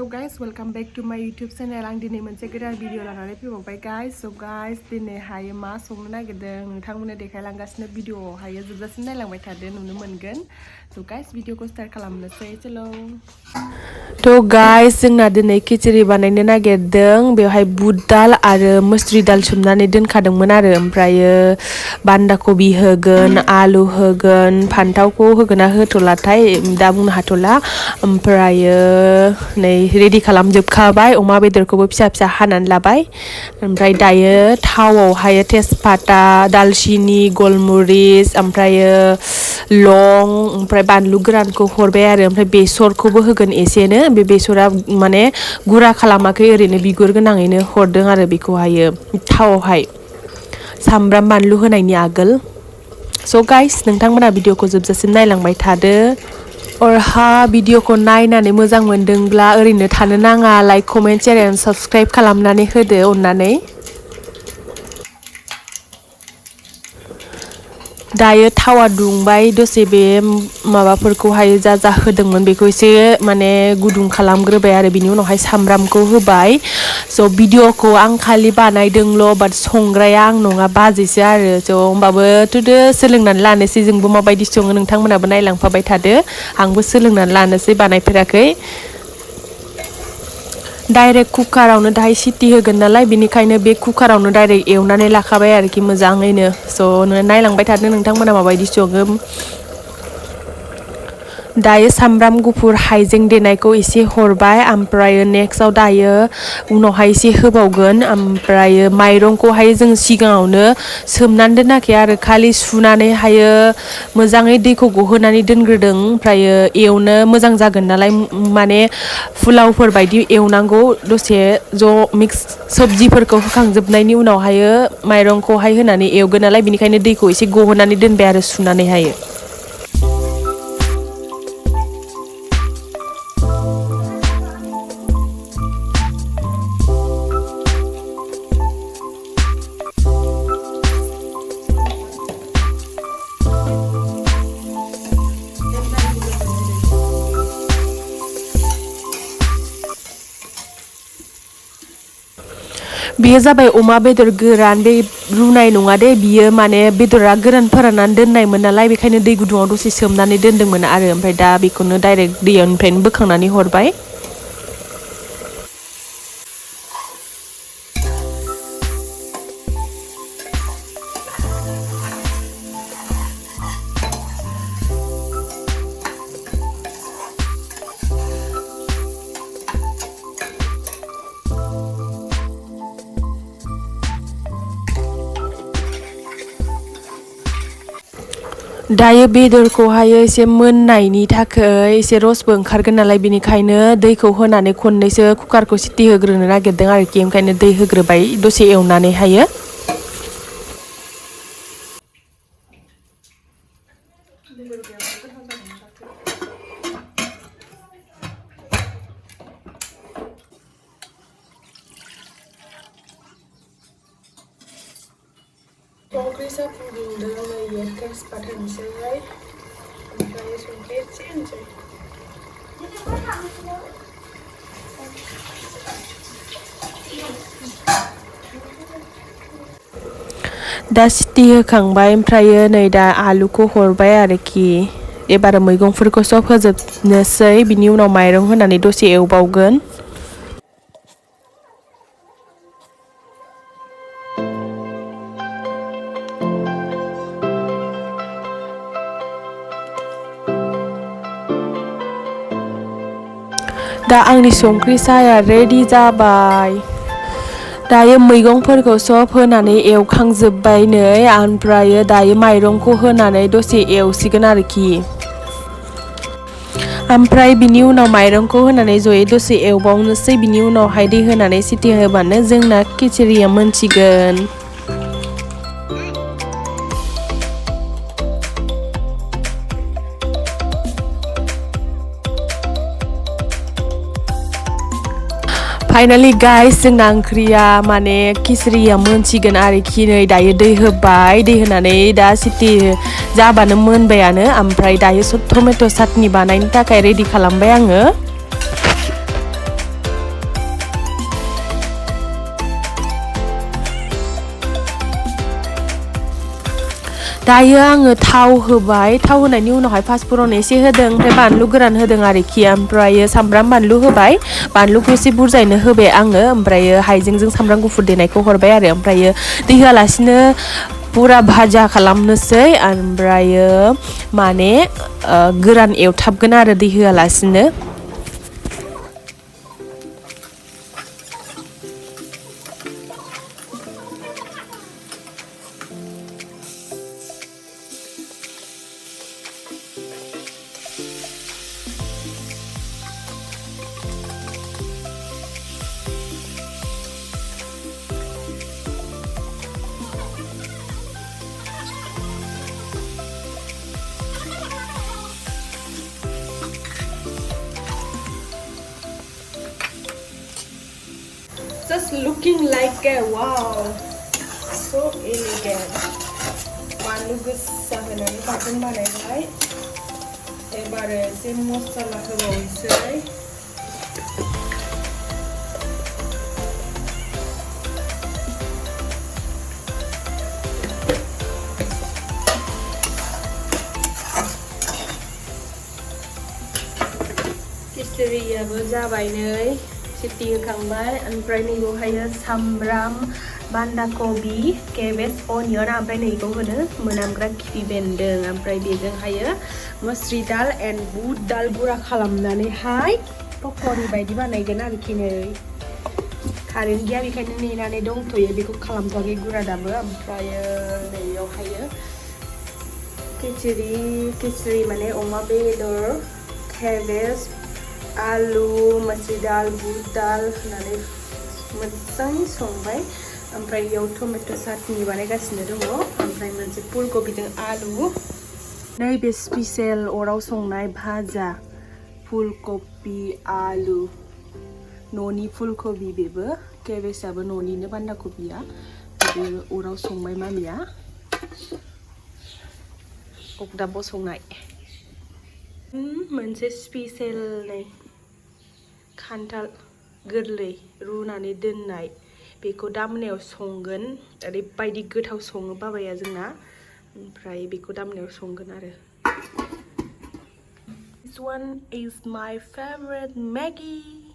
guys, welcome back to my YouTube channel. आं दिनै मोनसे गोदान भिडिअ लानानै फैबावबाय guys. So guys, दिनैहाय मा संनो नागिरदों नोंथांमोननो देखायलांगासिनो भिडिअआवहाय जोबजासिम नायलांबाय थादो नुनो मोनगोन. So guys, भिडिअखौ स्टार्ट खालामनोसै चलो. तो guys, जोंना दिनै खिचड़ी बानायनो नागिरदों. बेवहाय बुट दाल आरो मुसुरि दाल सोमनानै दोनखादोंमोन आरो ओमफ्रायो बान्दा कबि होगोन, आलु होगोन, फान्थावखौ होगोन ना होथ'लाथाय दा बुंनो हाथ'ला. ओमफ्रायो नै रेडि खालामजोबखाबाय अमा बेदरखौबो फिसा फिसा हानानै लाबाय ओमफ्राय दायो थावआवहाय तेजपाता दालचिनि गलमरिस ओमफ्रायो लं ओमफ्राय बानलु गोरानखौ हरबाय आरो ओमफ्राय बेसरखौबो होगोन एसेनो बे बेसरा माने गुरा खालामाखै ओरैनो बिगुर गोनाङैनो हरदों आरो बेखौहायो थावआवहाय सामब्राम बानलु होनायनि आगोल. स' गाइस नोंथांमोना भिडिअखौ जोबजासिम नायलांबाय थादो. अरहा भिडिअखौ नायनानै मोजां मोनदोंब्ला ओरैनो थानो नाङा like comment share and subscribe खालामनानै होदो अननानै. दायो थावा दुंबाय दसे बे माबाफोरखौहाय जा होदोंमोन बेखौ एसे माने गुदुं खालामग्रोबाय आरो बिनि उनावहाय सामब्रामखौ होबाय. स' भिडिअखौ आं खालि बानायदोंल' बाट संग्राया आं नङा बाजैसो आरो स' होमबाबो थुदो सोलोंनानै लानोसै जोंबो माबायदि सङो नोंथांमोनाबो नायलांफाबाय थादो आंबो सोलोंनानै लानोसै बानायफेराखै. डाइरेक्ट कुकारावनो दाहाय सिटी होगोन नालाय बिनिखायनो बे कुकारावनो डाइरेक्ट एवनानै लाखाबाय आरोखि मोजाङैनो. स' नायलांबाय थादो नोंथांमोना माबायदि सङो. दायो सामब्राम गुफुर हाइजें देनायखौ एसे हरबाय ओमफ्रायो नेक्स्टआव दायो उनावहाय एसे होबावगोन ओमफ्रायो माइरंखौहाय जों सिगाङावनो सोमनानै दोनाखै आरो खालि सुनानैहायो मोजाङै दैखौ गहोनानै दोनग्रोदों ओमफ्रायो एवनो मोजां जागोन नालाय माने फुलावफोर बायदि एवनांगौ दसे ज' मिक्स सबजिफोरखौ होखांजोबनायनि उनावहायो माइरंखौहाय होनानै एवगोन नालाय बिनिखायनो दैखौ एसे गहोनानै दोनबाय आरो सुनानैहाय. बेयो जाबाय अमा बेदर गोरान बे रुनाय नङा दे बियो माने बेदरा गोरान फोराननानै दोननायमोन नालाय बेखायनो दै गुदुङाव दसे सोमनानै दोनदोंमोन आरो ओमफ्राय दा बेखौनो डाइरेक्ट दैनिफ्रायनो बोखांनानै हरबाय. दायो बेदरखौहाय एसे मोननायनि थाखाय एसे रसबो ओंखारगोन नालाय बिनिखायनो दैखौ होनानै खननैसो कुकारखौ सिटी होग्रोनो नागिरदों आरोखि ओंखायनो दै होग्रोबाय दसे एवनानैहायो. संख्रि फुदुंदों नै तेजपात होनोसै ओमफ्राय संख्रि एसे होनोसै. दा सिटी होखांबाय ओमफ्रायो नै दा आलुखौ हरबाय आरोखि एबार मैगंफोरखौ सब होजोबनोसै बिनि उनाव माइरं होनानै दसे एवबावगोन. दा आंनि संख्रि साहाया रेडि जाबाय. दायो मैगंफोरखौ सब होनानै एवखांजोब्बाय नै ओमफ्रायो दायो माइरंखौ होनानै दसे एवसिगोन आरोखि ओमफ्राय बिनि उनाव माइरंखौ होनानै जयै दसे एवबावनोसै बिनि उनावहाय दै होनानै सिटी होबानो जोंना खिचड़िया मोनसिगोन. फाइनालि गाइस जोंना ओंख्रिया माने खिचड़िया मोनसिगोन आरोखि नै दायो दै होबाय दै होनानै दा सिटी जाबानो मोनबायानो ओमफ्राय दायो टमेट' चाटनि बानायनो थाखाय रेडि खालामबाय आङो. दायो आङो थाव होबाय थाव होनायनि उनावहाय पासफुरन एसे होदों ओमफ्राय बानलु गोरान होदों आरोखि ओमफ्रायो सामब्राम बानलु होबाय बानलुखौ एसे बुरजायैनो होबाय आङो ओमफ्रायो हाइजेंजों सामब्राम गुफुर देनायखौ हरबाय आरो ओमफ्रायो दै होआलासिनो पुरा भाजा खालामनोसै ओमफ्रायो माने गोरान एवथाबगोन आरो दै होआलासिनो Just looking like a wow, so elegant. बानलु गोसा होनानै बाथोन बानायबाय एबार एसे मस्ला होबावनोसै खिचड़ियाबो जाबाय नै सिटी होखांबाय ओमफ्राय नैबावहायो सामब्राम बान्दा कबि केबेज अनियन ओमफ्राय नैखौ होनो मोनामग्रा खिफि बेन्दों ओमफ्राय बेजोंहायो मसुर दाल एन्ड बुट दाल गुरा खालामनानैहाय पक'रि बायदि बानायगोन आरोखि नै कारेन्ट गैया बेखायनो नेनानै दंथ'यो बेखौ खालामथ'वाखै गुरा दाबो ओमफ्रायो नैयावहायो खिचड़ी माने अमा बेदर केबेज आलु मसुर दाल बुट दाल होनानै मोजाङै संबाय ओमफ्राय बेयाव टमेट' चाटनि बानायगासिनो दङ ओमफ्राय मोनसे फुलकबिजों आलु नैबे स्पेशल अराव संनाय भाजा फुलकबि आलु न'नि फुलकबि बेबो केबेजआबो न'निनो बान्दा कबिया बे अराव संबाय मामिया अगदाबाव संनाय मोनसे स्पेशल नै खान्थाल गोरलै रुनानै दोननाय बेखौ दा मोनायाव संगोन ओरैबायदि गोथाव सङो बाबाया जोंना ओमफ्राय बेखौ दा मोनायाव संगोन आरो This one is my favorite Maggie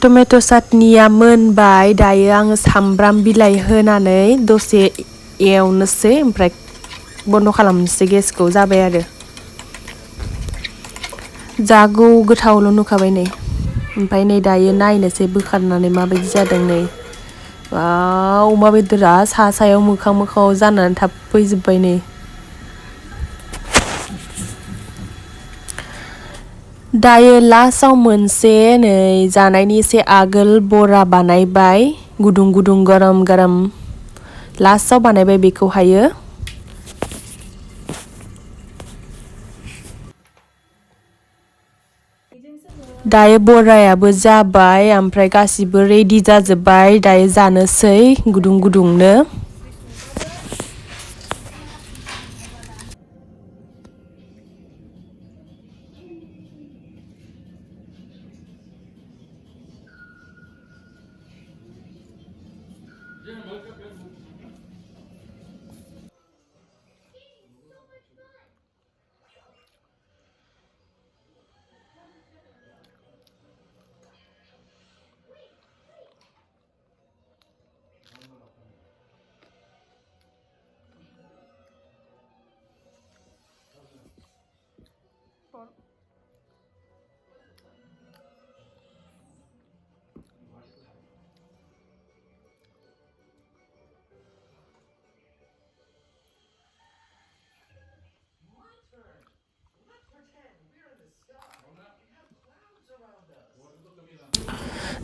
tomato' चाटनिया मोनबाय दायो आङो सामब्राम बिलाइ होनानै दसे एवनोसै ओमफ्राय बन्द खालामनोसै गेसखौ जाबाय आरो जागौ गोथावल' नुखाबाय नै ओमफ्राय नै दायो नायनोसै बोखारनानै माबायदि जादों नै वाव अमा बेदरा सायाव मोखाङाव जानानै थाफैजोब्बाय नै दायो लास्टआव मोनसे नै जानायनि एसे आगोल बरा बानायबाय गुदुं गुदुं गरम गरम लास्टआव बानायबाय बेखौहायो दायो बरायाबो जाबाय ओमफ्राय गासिबो रेडि जाजोब्बाय दायो जानोसै गुदुं गुदुंनो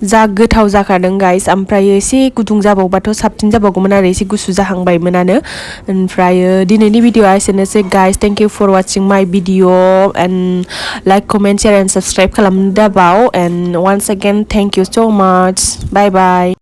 जा गोथाव जाखादों गाइस ओमफ्राय एसे गुदुं जाबावबाथ' साबसिन जाबावगौमोन आरो एसे गुसु जाहांबायमोनानो ओमफ्राय दिनैनि भिडिअ'आ एसेनोसै guys thank you for watching my video' and like comment share and subscribe खालामनो दाबाव and once again thank you so' much bye bye